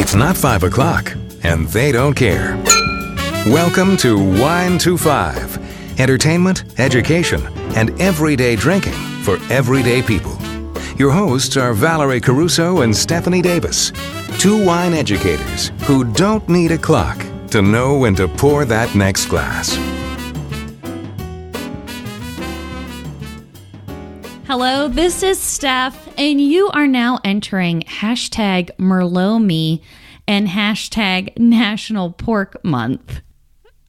It's not 5 o'clock, and they don't care. Welcome to Wine to 5. Entertainment, education, and everyday drinking for everyday people. Your hosts are Valerie Caruso and Stephanie Davis, two wine educators who don't need a clock to know when to pour that next glass. Hello, this is Steph, and you are now entering hashtag #MerlotMe and hashtag National Pork Month.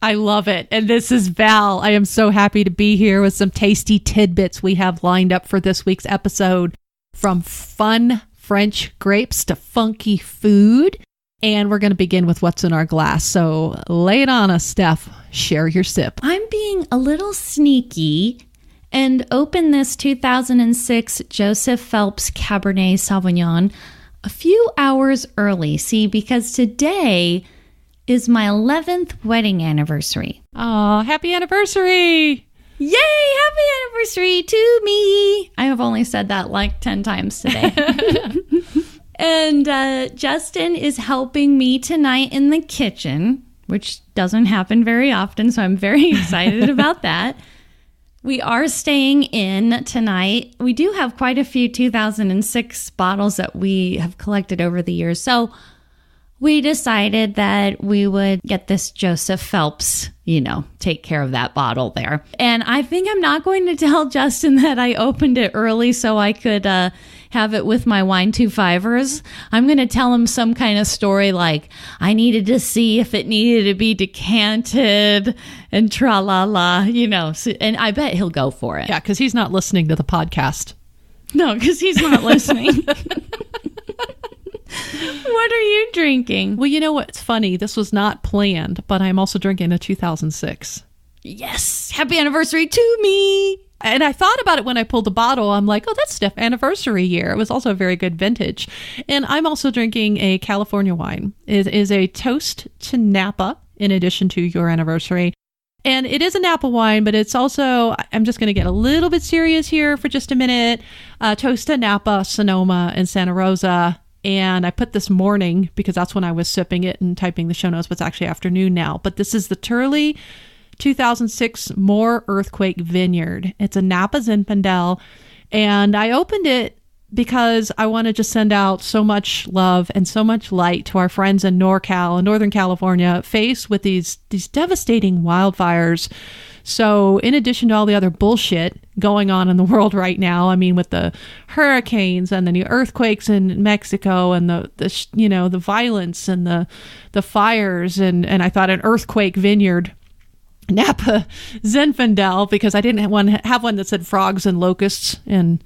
I love it. And this is Val. I am so happy to be here with some tasty tidbits we have lined up for this week's episode. From fun French grapes to funky food. And we're going to begin with what's in our glass. So lay it on us, Steph. Share your sip. I'm being a little sneaky and open this 2006 Joseph Phelps Cabernet Sauvignon a few hours early. See, because today is my 11th wedding anniversary. Oh, happy anniversary! Yay! Happy anniversary to me! I have only said that like 10 times today. And Justin is helping me tonight in the kitchen, which doesn't happen very often, so I'm very excited about that. We are staying in tonight. We do have quite a few 2006 bottles that we have collected over the years. So we decided that we would get this Joseph Phelps, take care of that bottle there. And I think I'm not going to tell Justin that I opened it early so I could have it with my Wine 2.5ers. I'm going to tell him some kind of story like I needed to see if it needed to be decanted and tra-la-la, and I bet he'll go for it. Yeah, because he's not listening to the podcast. No, because he's not listening. What are you drinking? Well, you know what's funny? This was not planned, but I'm also drinking a 2006. Yes! Happy anniversary to me! And I thought about it when I pulled the bottle. I'm like, oh, that's Steph anniversary year. It was also a very good vintage. And I'm also drinking a California wine. It is a toast to Napa in addition to your anniversary. And it is a Napa wine, but it's also, I'm just going to get a little bit serious here for just a minute. Toast to Napa, Sonoma, and Santa Rosa. And I put this morning because that's when I was sipping it and typing the show notes, but it's actually afternoon now. But this is the Turley 2006 Moore Earthquake Vineyard. It's a Napa Zinfandel. And I opened it because I want to just send out so much love and so much light to our friends in NorCal and Northern California faced with these devastating wildfires. So in addition to all the other bullshit going on in the world right now, I mean, with the hurricanes and the earthquakes in Mexico and the violence and the fires, and I thought an earthquake vineyard Napa Zinfandel, because I didn't want to have one that said frogs and locusts and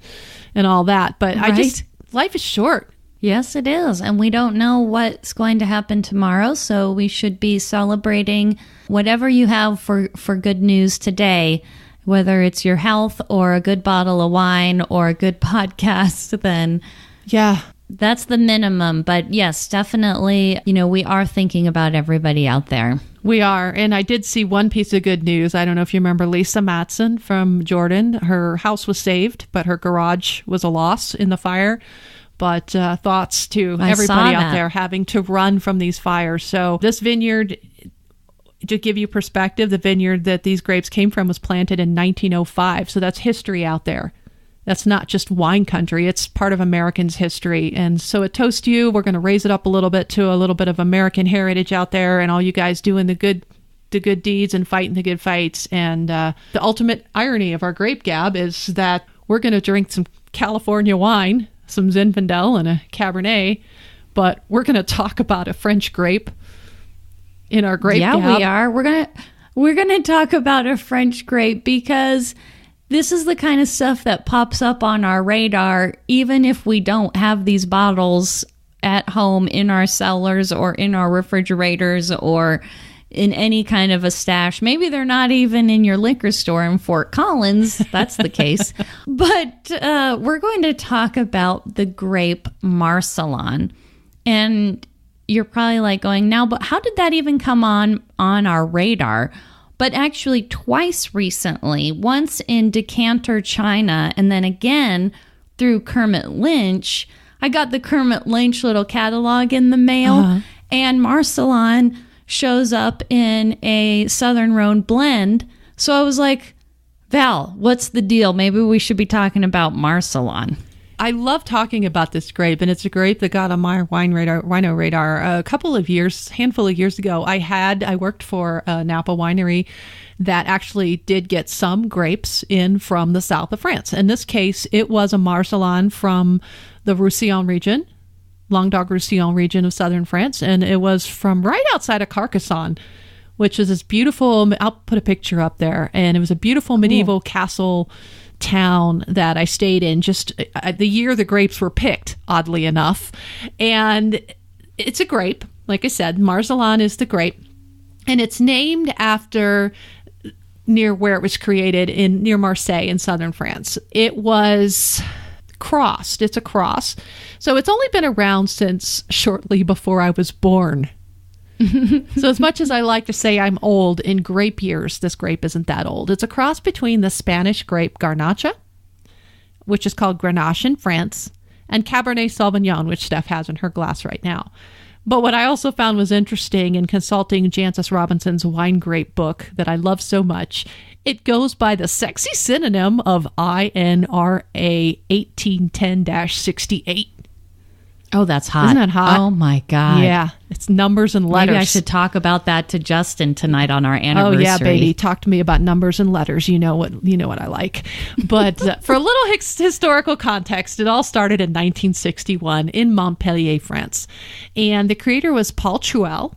all that. But right. Life is short. Yes, it is. And we don't know what's going to happen tomorrow. So we should be celebrating whatever you have for good news today, whether it's your health or a good bottle of wine or a good podcast, then yeah, that's the minimum. But yes, definitely, we are thinking about everybody out there. We are. And I did see one piece of good news. I don't know if you remember Lisa Matson from Jordan. Her house was saved, but her garage was a loss in the fire. But thoughts to everybody out there having to run from these fires. So this vineyard, to give you perspective, the vineyard that these grapes came from was planted in 1905. So that's history out there. That's not just wine country. It's part of Americans' history. And so it toasts you. We're going to raise it up a little bit to a little bit of American heritage out there, and all you guys doing the good deeds and fighting the good fights. And the ultimate irony of our Grape Gab is that we're going to drink some California wine, some Zinfandel and a Cabernet, but we're going to talk about a French grape in our Grape Gab. Yeah, we are. We're going to talk about a French grape because this is the kind of stuff that pops up on our radar, even if we don't have these bottles at home in our cellars or in our refrigerators or in any kind of a stash. Maybe they're not even in your liquor store in Fort Collins. That's the case. But we're going to talk about the grape Marselan. And you're probably like going, now, but how did that even come on our radar? But actually twice recently, once in Decanter, China, and then again through Kermit Lynch, I got the Kermit Lynch little catalog in the mail, and Marselan shows up in a Southern Rhone blend. So I was like, Val, what's the deal? Maybe we should be talking about Marselan. I love talking about this grape, and it's a grape that got on my wino radar a handful of years ago. I worked for a Napa winery that actually did get some grapes in from the south of France. In this case, it was a Marselan from the Roussillon region, Languedoc-Roussillon region of southern France, and it was from right outside of Carcassonne, which is this beautiful, I'll put a picture up there, and it was a beautiful medieval castle town that I stayed in just the year the grapes were picked, oddly enough. And it's a grape. Like I said, Marselan is the grape. And it's named after near where it was created near Marseille in southern France. It was crossed. It's a cross. So it's only been around since shortly before I was born. So as much as I like to say I'm old in grape years, this grape isn't that old. It's a cross between the Spanish grape Garnacha, which is called Grenache in France, and Cabernet Sauvignon, which Steph has in her glass right now. But what I also found was interesting in consulting Jancis Robinson's wine grape book that I love so much, it goes by the sexy synonym of INRA 1810-68. Oh, that's hot. Isn't that hot? Oh, my God. Yeah. It's numbers and letters. Maybe I should talk about that to Justin tonight on our anniversary. Oh, yeah, baby. Talk to me about numbers and letters. You know what I like. But for a little historical context, it all started in 1961 in Montpellier, France. And the creator was Paul Truel.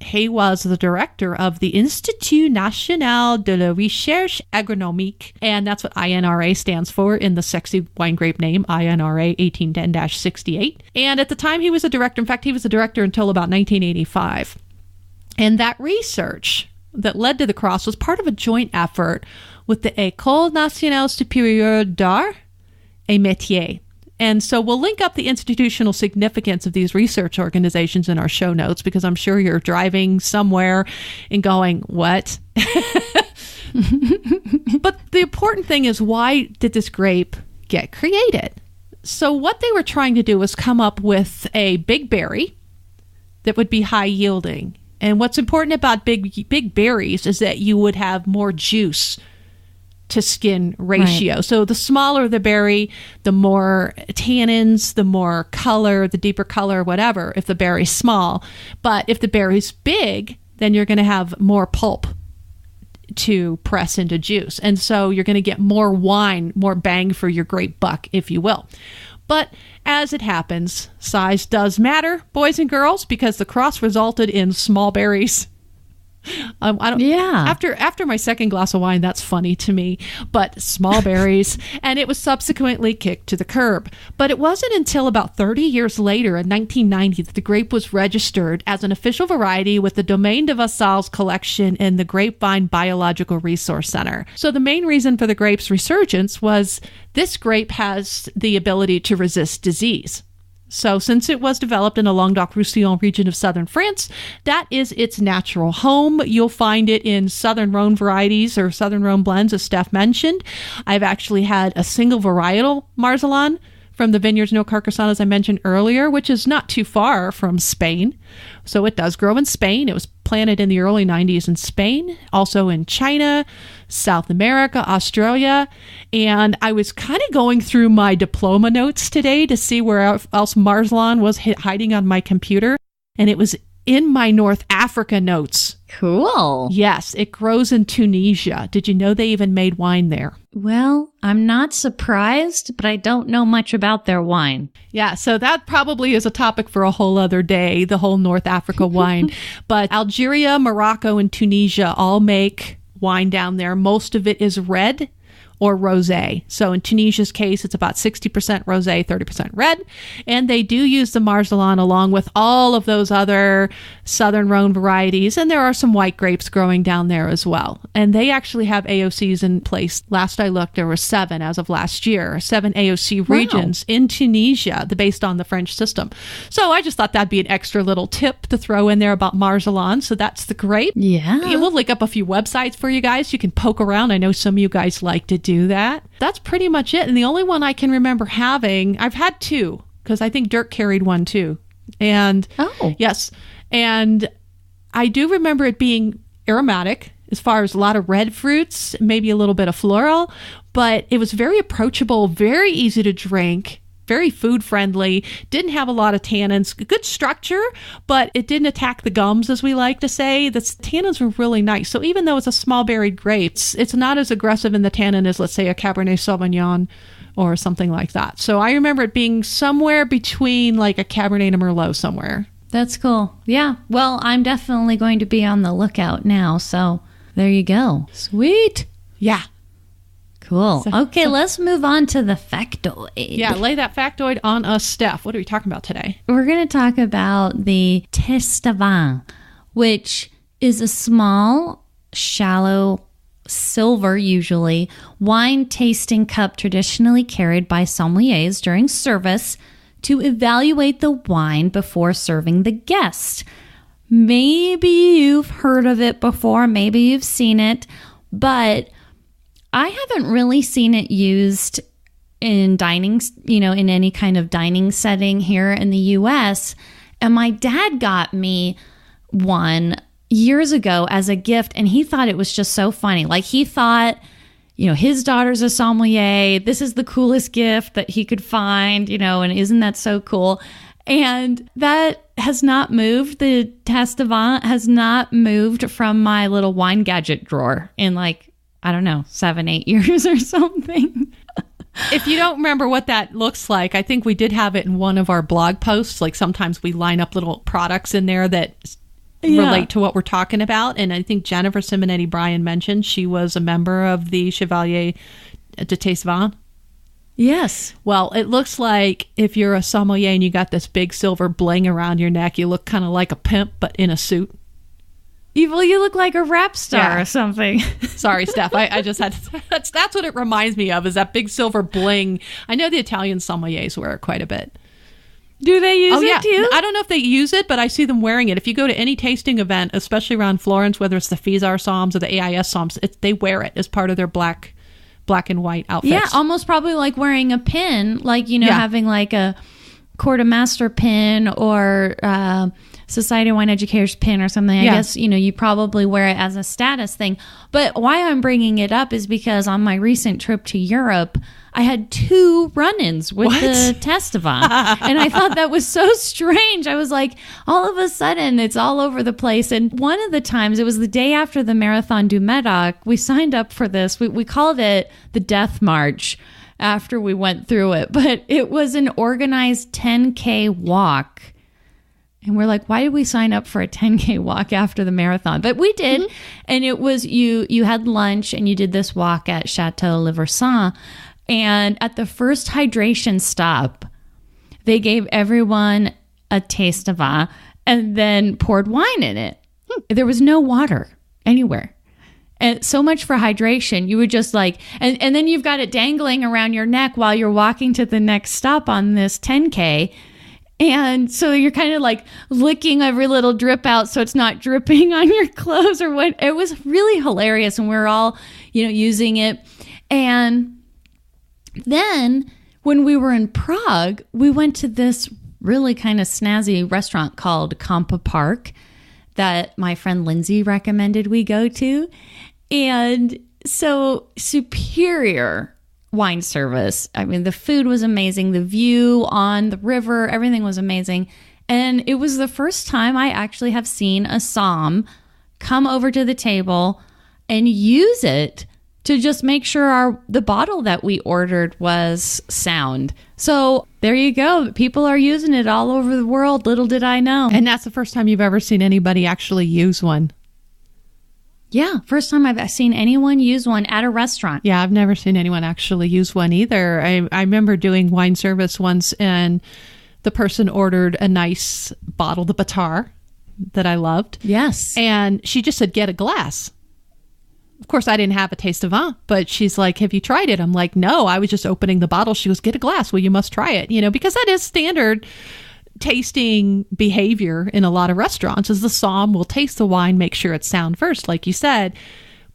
He was the director of the Institut National de la Recherche Agronomique, and that's what INRA stands for in the sexy wine grape name, INRA 1810-68. And at the time he was a director, in fact, he was a director until about 1985. And that research that led to the cross was part of a joint effort with the École Nationale Supérieure d'Art et Métiers. And so we'll link up the institutional significance of these research organizations in our show notes, because I'm sure you're driving somewhere and going, what? But the important thing is, why did this grape get created? So what they were trying to do was come up with a big berry that would be high yielding. And what's important about big berries is that you would have more juice to skin ratio. Right. So the smaller the berry, the more tannins, the more color, the deeper color, whatever, if the berry's small. But if the berry's big, then you're going to have more pulp to press into juice. And so you're going to get more wine, more bang for your grape buck, if you will. But as it happens, size does matter, boys and girls, because the cross resulted in small berries. After my second glass of wine, that's funny to me, but small berries, and it was subsequently kicked to the curb. But it wasn't until about 30 years later, in 1990, that the grape was registered as an official variety with the Domaine de Vassal's collection in the Grapevine Biological Resource Center. So the main reason for the grape's resurgence was this grape has the ability to resist disease. So since it was developed in the Languedoc-Roussillon region of southern France, that is its natural home. You'll find it in Southern Rhone varieties or Southern Rhone blends, as Steph mentioned. I've actually had a single varietal Marselan from the vineyards near Carcassonne, as I mentioned earlier, which is not too far from Spain. So it does grow in Spain. It was planted in the early 90s in Spain, also in China, South America, Australia. And I was kind of going through my diploma notes today to see where else Marselan was hiding on my computer. And it was in my North Africa notes. Cool. Yes, it grows in Tunisia. Did you know they even made wine there? Well, I'm not surprised, but I don't know much about their wine. Yeah, so that probably is a topic for a whole other day, the whole North Africa wine. But Algeria, Morocco, and Tunisia all make wine down there. Most of it is red or rosé. So in Tunisia's case, it's about 60% rosé, 30% red. And they do use the Marselan along with all of those other Southern Rhone varieties. And there are some white grapes growing down there as well. And they actually have AOCs in place. Last I looked, there were 7 as of last year, 7 AOC regions in Tunisia, based on the French system. So I just thought that'd be an extra little tip to throw in there about Marselan. So that's the grape. Yeah. We'll link up a few websites for you guys. You can poke around. I know some of you guys like to do that. That's pretty much it. And the only one I can remember having, I've had 2, because I think Dirk carried one too. And yes. And I do remember it being aromatic as far as a lot of red fruits, maybe a little bit of floral, but it was very approachable, very easy to drink, very food friendly, didn't have a lot of tannins, good structure, but it didn't attack the gums, as we like to say. The tannins were really nice. So even though it's a small berried grape, it's not as aggressive in the tannin as, let's say, a Cabernet Sauvignon or something like that. So I remember it being somewhere between like a Cabernet and a Merlot somewhere. That's cool. Yeah. Well, I'm definitely going to be on the lookout now. So there you go. Sweet. Yeah. Cool. Okay, let's move on to the factoid. Yeah, lay that factoid on us, Steph. What are we talking about today? We're going to talk about the Tastevin, which is a small, shallow, silver usually, wine tasting cup traditionally carried by sommeliers during service to evaluate the wine before serving the guest. Maybe you've heard of it before, maybe you've seen it, but I haven't really seen it used in dining, in any kind of dining setting here in the US. And my dad got me one years ago as a gift, and he thought it was just so funny. Like, he thought, his daughter's a sommelier. This is the coolest gift that he could find, and isn't that so cool? And that has not moved. The Tastevin has not moved from my little wine gadget drawer in 7-8 years or something. If you don't remember what that looks like, I think we did have it in one of our blog posts. Like, sometimes we line up little products in there that relate to what we're talking about. And I think Jennifer Simonetti Bryan mentioned she was a member of the Chevalier de Tastevin. Yes. Well, it looks like if you're a sommelier and you got this big silver bling around your neck, you look kind of like a pimp, but in a suit. You look like a rap star or something. Sorry, Steph. I just had to, that's what it reminds me of, is that big silver bling. I know the Italian sommeliers wear it quite a bit. Do they use it too? I don't know if they use it, but I see them wearing it. If you go to any tasting event, especially around Florence, whether it's the Fizar Somms or the AIS Somms, they wear it as part of their black and white outfits. Yeah, almost probably like wearing a pin, having like a quartermaster pin or Society of Wine Educators pin or something. I guess, you probably wear it as a status thing. But why I'm bringing it up is because on my recent trip to Europe, I had 2 run-ins with the Tastevin. And I thought that was so strange. I was like, all of a sudden, it's all over the place. And one of the times, it was the day after the Marathon du Médoc, we signed up for this. We called it the Death March after we went through it. But it was an organized 10K walk. And we're like, why did we sign up for a 10K walk after the marathon? But we did. Mm-hmm. And it was, you had lunch and you did this walk at Chateau Le Versant. And at the first hydration stop, they gave everyone a Tastevin and then poured wine in it. There was no water anywhere. And so much for hydration. You would just and then you've got it dangling around your neck while you're walking to the next stop on this 10K. And so you're kind of licking every little drip out so it's not dripping on your clothes or what. It was really hilarious. And we were all, using it. And then when we were in Prague, we went to this really kind of snazzy restaurant called Kampa Park that my friend Lindsay recommended we go to. And so superior wine service. I mean, the food was amazing. The view on the river, everything was amazing. And it was the first time I actually have seen a somm come over to the table and use it to just make sure the bottle that we ordered was sound. So there you go. People are using it all over the world. Little did I know. And that's the first time you've ever seen anybody actually use one. Yeah, first time I've seen anyone use one at a restaurant. Yeah, I've never seen anyone actually use one either. I remember doing wine service once, and the person ordered a nice bottle de Batar that I loved. Yes. And she just said, get a glass. Of course, I didn't have a Tastevin, but she's like, have you tried it? I'm like, no, I was just opening the bottle. She goes, get a glass. Well, you must try it, because that is standard tasting behavior in a lot of restaurants, is the somm will taste the wine, make sure it's sound first, like you said.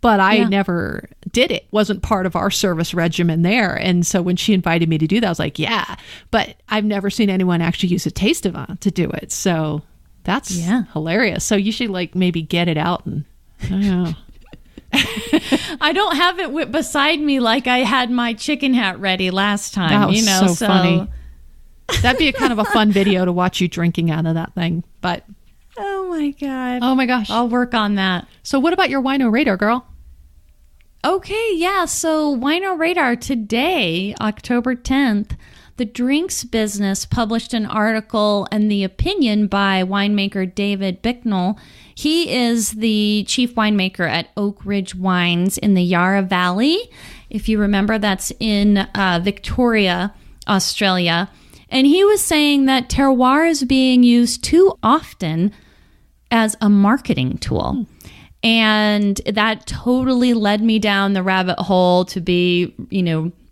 But I never did it. Wasn't part of our service regimen there. And so when she invited me to do that, I was like, yeah. But I've never seen anyone actually use a Tastevin to do it. So that's hilarious. So you should like maybe get it out and I don't know. I don't have it beside me like I had my chicken hat ready last time. That was so funny. That'd be a kind of a fun video to watch you drinking out of that thing. But oh my God. Oh my gosh. I'll work on that. So what about your Wino Radar, girl? Okay, yeah. So Wino Radar today, October 10th, the drinks business published an article and the opinion by winemaker David Bicknell. He is the chief winemaker at Oak Ridge Wines in the Yarra Valley. If you remember, that's in Victoria, Australia. And he was saying that terroir is being used too often as a marketing tool. And that totally led me down the rabbit hole to be,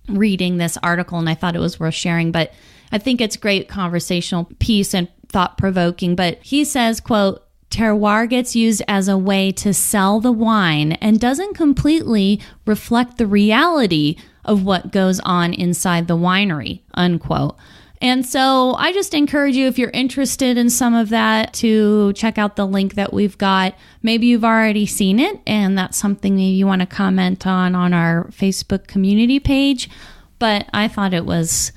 reading this article. And I thought it was worth sharing. But I think it's great conversational piece and thought-provoking. But he says, quote, terroir gets used as a way to sell the wine and doesn't completely reflect the reality of what goes on inside the winery, unquote. And so I just encourage you, if you're interested in some of that, to check out the link that we've got. Maybe you've already seen it, and that's something maybe you want to comment on our Facebook community page. But I thought it was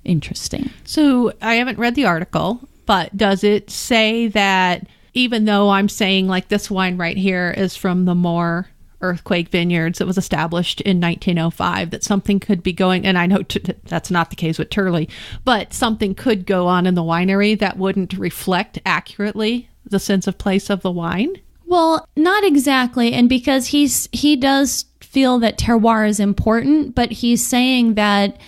interesting. So I haven't read the article, but does it say that even though I'm saying like this wine right here is from the Moore Earthquake Vineyards that was established in 1905, that something could be going, and I know that's not the case with Turley, but something could go on in the winery that wouldn't reflect accurately the sense of place of the wine? Well, not exactly. And because he does feel that terroir is important, but he's saying that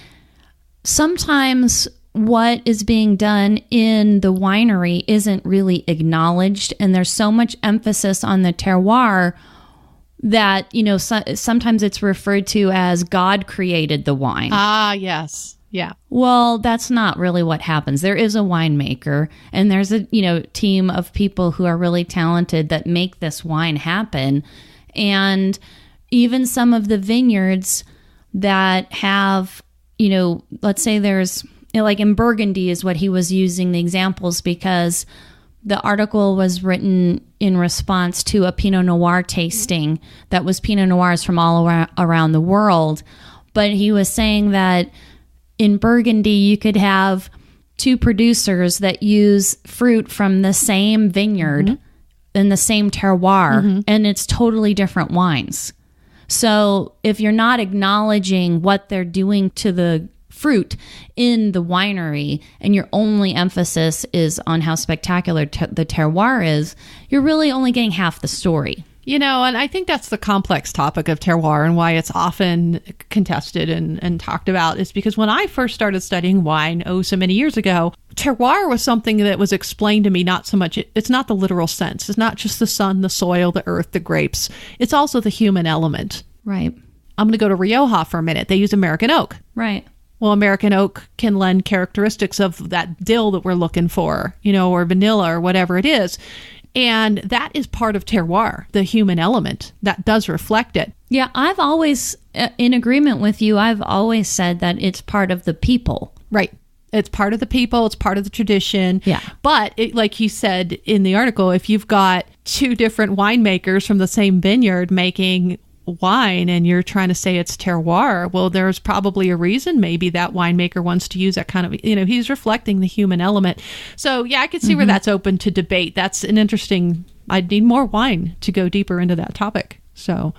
sometimes what is being done in the winery isn't really acknowledged, and there's so much emphasis on the terroir that, sometimes it's referred to as God created the wine. Ah, yes. Yeah. Well, that's not really what happens. There is a winemaker, and there's a, team of people who are really talented that make this wine happen. And even some of the vineyards that have, let's say there's, like in Burgundy is what he was using the examples, because the article was written in response to a Pinot Noir tasting that was Pinot Noirs from all around the world. But he was saying that in Burgundy, you could have two producers that use fruit from the same vineyard in the same terroir, and it's totally different wines. So if you're not acknowledging what they're doing to the fruit in the winery and your only emphasis is on how spectacular the terroir is, you're really only getting half the story. And I think that's the complex topic of terroir and why it's often contested and talked about, is because when I first started studying wine, so many years ago, terroir was something that was explained to me not so much, it's not the literal sense. It's not just the sun, the soil, the earth, the grapes. It's also the human element. Right. I'm going to go to Rioja for a minute. They use American oak. Right. Well, American oak can lend characteristics of that dill that we're looking for, or vanilla or whatever it is. And that is part of terroir, the human element that does reflect it. Yeah, I've always, in agreement with you, I've always said that it's part of the people. Right. It's part of the people. It's part of the tradition. Yeah. But like he said in the article, if you've got two different winemakers from the same vineyard making wine and you're trying to say it's terroir, well, there's probably a reason maybe that winemaker wants to use that kind of, he's reflecting the human element. So yeah, I could see where that's open to debate. That's an interesting, I'd need more wine to go deeper into that topic. So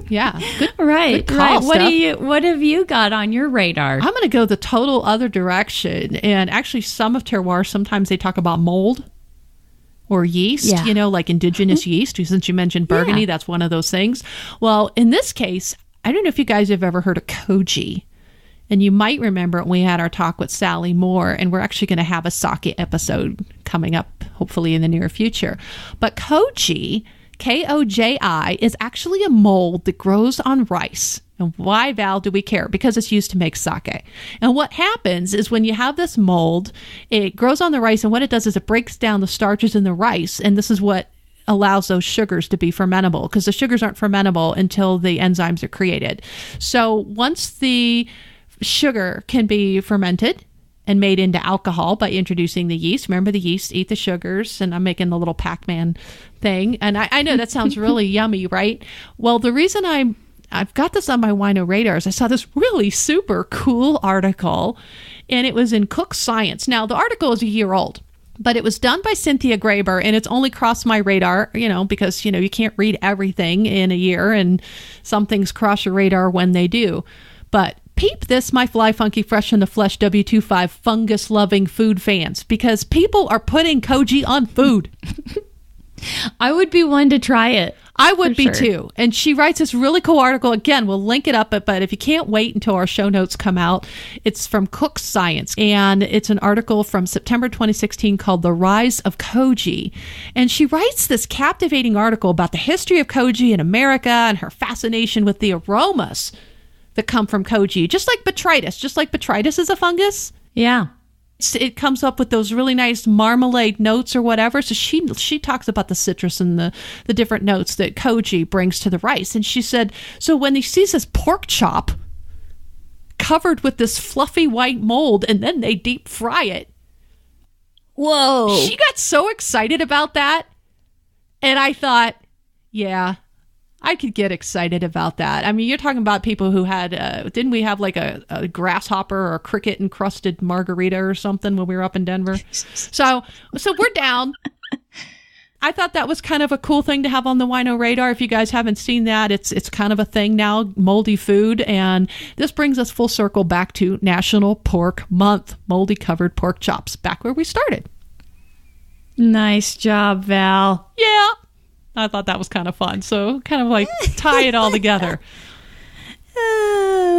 yeah. Good, right. good call, right. What have you got on your radar? I'm going to go the total other direction. And actually some of terroir, sometimes they talk about mold or yeast, like indigenous yeast. Since you mentioned Burgundy, that's one of those things. Well, in this case, I don't know if you guys have ever heard of koji. And you might remember we had our talk with Sally Moore, and we're actually going to have a sake episode coming up, hopefully in the near future. But koji, Koji, is actually a mold that grows on rice. And why, Val, do we care? Because it's used to make sake. And what happens is when you have this mold, it grows on the rice, and what it does is it breaks down the starches in the rice. And this is what allows those sugars to be fermentable, because the sugars aren't fermentable until the enzymes are created. So once the sugar can be fermented and made into alcohol by introducing the yeast. Remember, the yeast eat the sugars, and I'm making the little Pac-Man thing. And I know that sounds really yummy, right? Well, the reason I've got this on my Wino radar is I saw this really super cool article, and it was in Cook Science. Now, the article is a year old, but it was done by Cynthia Graber, and it's only crossed my radar, because, you can't read everything in a year, and some things cross your radar when they do. But peep this, my fly funky fresh in the flesh W25 fungus loving food fans, because people are putting koji on food. I would be one to try it. I would be too. And she writes this really cool article. Again, we'll link it up, but if you can't wait until our show notes come out, it's from Cook Science. And it's an article from September 2016 called The Rise of Koji. And she writes this captivating article about the history of koji in America and her fascination with the aromas that come from koji, just like botrytis. Just like botrytis is a fungus. Yeah. It comes up with those really nice marmalade notes or whatever. So she talks about the citrus and the different notes that koji brings to the rice. And she said, so when he sees this pork chop covered with this fluffy white mold and then they deep fry it. Whoa. She got so excited about that. And I thought, yeah, I could get excited about that. I mean, you're talking about people who had, didn't we have like a grasshopper or a cricket encrusted margarita or something when we were up in Denver? So we're down. I thought that was kind of a cool thing to have on the Wino radar. If you guys haven't seen that, it's kind of a thing now, moldy food. And this brings us full circle back to National Pork Month, moldy covered pork chops, back where we started. Nice job, Val. Yeah. I thought that was kind of fun. So kind of like tie it all together.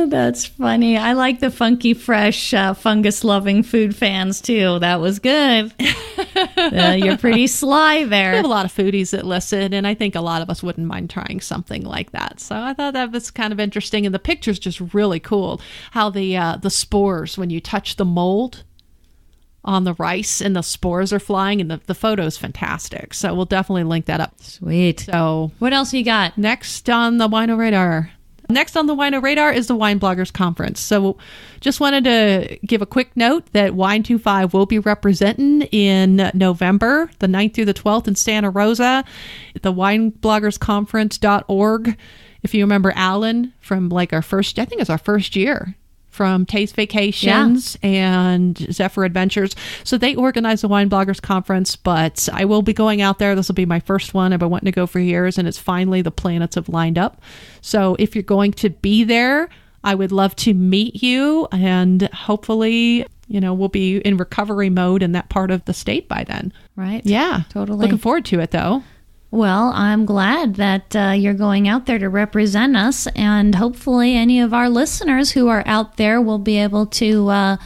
That's funny. I like the funky, fresh, fungus-loving food fans, too. That was good. You're pretty sly there. We have a lot of foodies that listen, and I think a lot of us wouldn't mind trying something like that. So I thought that was kind of interesting. And the picture's just really cool. How the spores, when you touch the mold on the rice and the spores are flying, and the photo is fantastic. So we'll definitely link that up. Sweet. So what else you got? Next on the Wino radar is the Wine Bloggers Conference. So just wanted to give a quick note that Wine25 will be representing in November, the 9th through the 12th in Santa Rosa, at the winebloggersconference.org. If you remember Alan from like our first year, from Taste Vacations and Zephyr Adventures. So they organize the Wine Bloggers Conference, but I will be going out there. This will be my first one. I've been wanting to go for years, and it's finally the planets have lined up. So if you're going to be there, I would love to meet you, and hopefully, we'll be in recovery mode in that part of the state by then. Right. Yeah. Totally. Looking forward to it, though. Well, I'm glad that you're going out there to represent us, and hopefully any of our listeners who are out there will be able to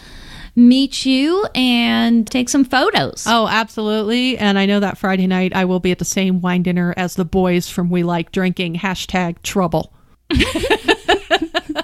meet you and take some photos. Oh, absolutely. And I know that Friday night I will be at the same wine dinner as the boys from We Like Drinking, #trouble.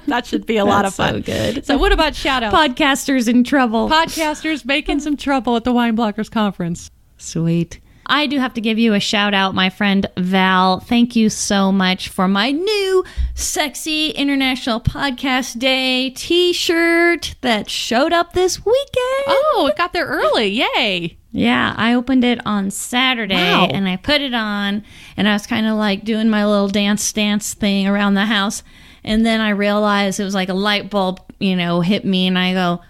That should be a lot of fun. So good. So what about shout-outs? Podcasters in trouble. Podcasters making some trouble at the Wine Bloggers Conference. Sweet. I do have to give you a shout out, my friend Val. Thank you so much for my new sexy International Podcast Day t-shirt that showed up this weekend. Oh, it got there early. Yay. Yeah, I opened it on Saturday and I put it on, and I was kind of like doing my little dance thing around the house. And then I realized it was like a light bulb, hit me, and I go,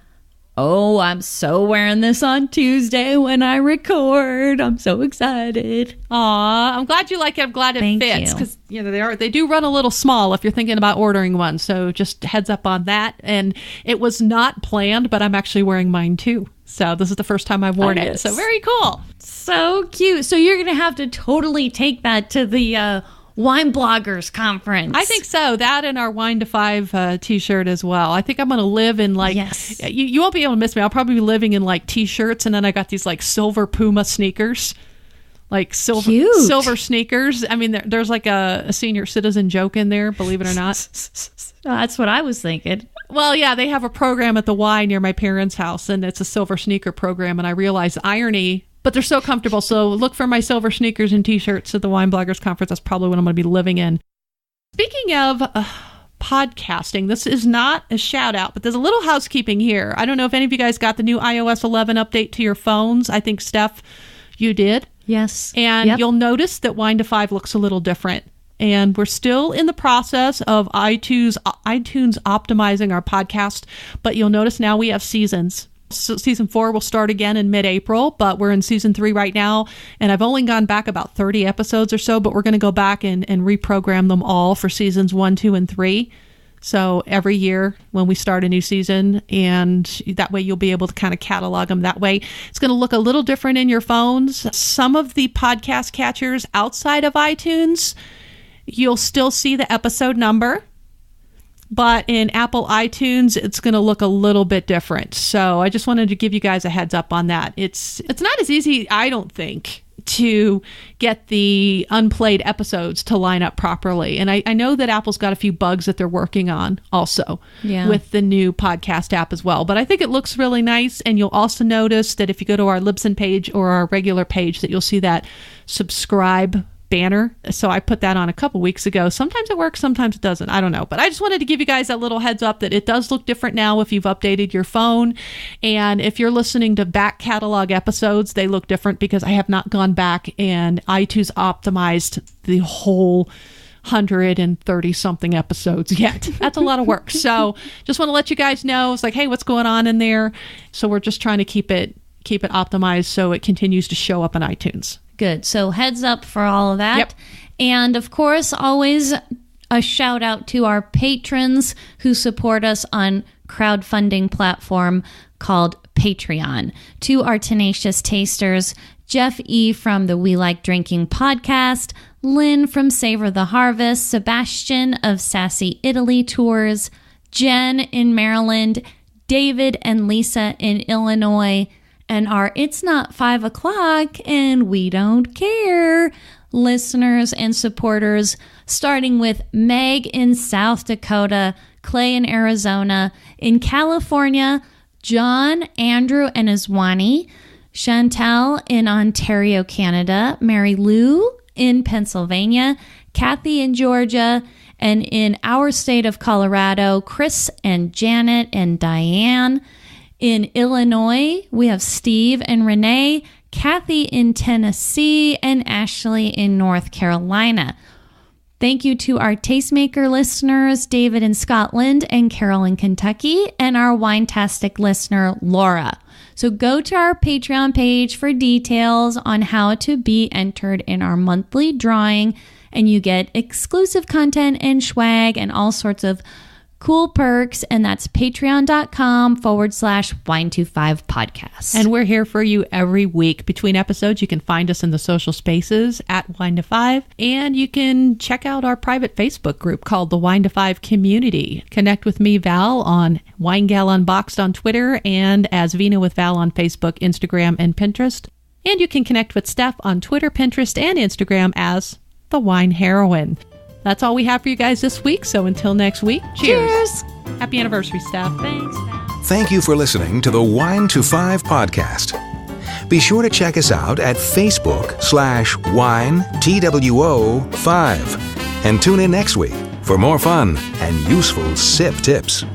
oh, I'm so wearing this on Tuesday when I record. I'm so excited. Aw, I'm glad you like it. I'm glad it fits, because they do run a little small if you're thinking about ordering one. So just heads up on that. And it was not planned, but I'm actually wearing mine too. So this is the first time I've worn it. So very cool. So cute. So you're going to have to totally take that to the Wine Bloggers Conference. I think so. That and our Wine to Five t-shirt as well. I think I'm going to live in you won't be able to miss me. I'll probably be living in like t-shirts, and then I got these like silver Puma sneakers. Like silver sneakers. I mean, there's like a senior citizen joke in there, believe it or not. That's what I was thinking. Well, yeah, they have a program at the Y near my parents' house, and it's a silver sneaker program. And I realized irony But they're so comfortable. So look for my silver sneakers and T-shirts at the Wine Bloggers Conference. That's probably what I'm going to be living in. Speaking of podcasting, this is not a shout out, but there's a little housekeeping here. I don't know if any of you guys got the new iOS 11 update to your phones. I think, Steph, you did. Yes. And you'll notice that Wine to Five looks a little different. And we're still in the process of iTunes optimizing our podcast, but you'll notice now we have seasons. So season 4 will start again in mid-April, but we're in season 3 right now. And I've only gone back about 30 episodes or so, but we're going to go back and reprogram them all for seasons 1, 2, and 3. So every year when we start a new season, and that way you'll be able to kind of catalog them that way. It's going to look a little different in your phones. Some of the podcast catchers outside of iTunes, you'll still see the episode number. But in Apple iTunes, it's going to look a little bit different. So I just wanted to give you guys a heads up on that. It's not as easy, I don't think, to get the unplayed episodes to line up properly. And I know that Apple's got a few bugs that they're working on also with the new podcast app as well. But I think it looks really nice. And you'll also notice that if you go to our Libsyn page or our regular page, that you'll see that subscribe banner. So I put that on a couple weeks ago. Sometimes it works, sometimes it doesn't. I don't know. But I just wanted to give you guys that little heads up that it does look different now if you've updated your phone. And if you're listening to back catalog episodes, they look different because I have not gone back and iTunes optimized the whole 130 something episodes yet. That's a lot of work. So just want to let you guys know. It's like, hey, what's going on in there? So we're just trying to keep it optimized so it continues to show up on iTunes. Good. So heads up for all of that. Yep. And of course, always a shout out to our patrons who support us on crowdfunding platform called Patreon. To our tenacious tasters, Jeff E. from the We Like Drinking podcast, Lynn from Savor the Harvest, Sebastian of Sassy Italy Tours, Jen in Maryland, David and Lisa in Illinois, and our It's Not 5 o'clock and we don't care listeners and supporters, starting with Meg in South Dakota, Clay in Arizona, in California, John, Andrew, and Iswani, Chantal in Ontario, Canada, Mary Lou in Pennsylvania, Kathy in Georgia, and in our state of Colorado, Chris and Janet and Diane. In Illinois, we have Steve and Renee, Kathy in Tennessee, and Ashley in North Carolina. Thank you to our Tastemaker listeners, David in Scotland and Carol in Kentucky, and our Wine-tastic listener, Laura. So go to our Patreon page for details on how to be entered in our monthly drawing, and you get exclusive content and swag and all sorts of cool perks, and that's patreon.com/Wine25podcast. And we're here for you every week. Between episodes, you can find us in the social spaces at Wine to Five, and you can check out our private Facebook group called the Wine to Five Community. Connect with me, Val, on Wine Gal Unboxed on Twitter, and as Vina with Val on Facebook, Instagram, and Pinterest. And you can connect with Steph on Twitter, Pinterest, and Instagram as The Wine Heroine. That's all we have for you guys this week. So until next week, cheers. Happy anniversary, Steph. Thanks. Thank you for listening to the Wine to Five podcast. Be sure to check us out at Facebook/WineTWO5 and tune in next week for more fun and useful sip tips.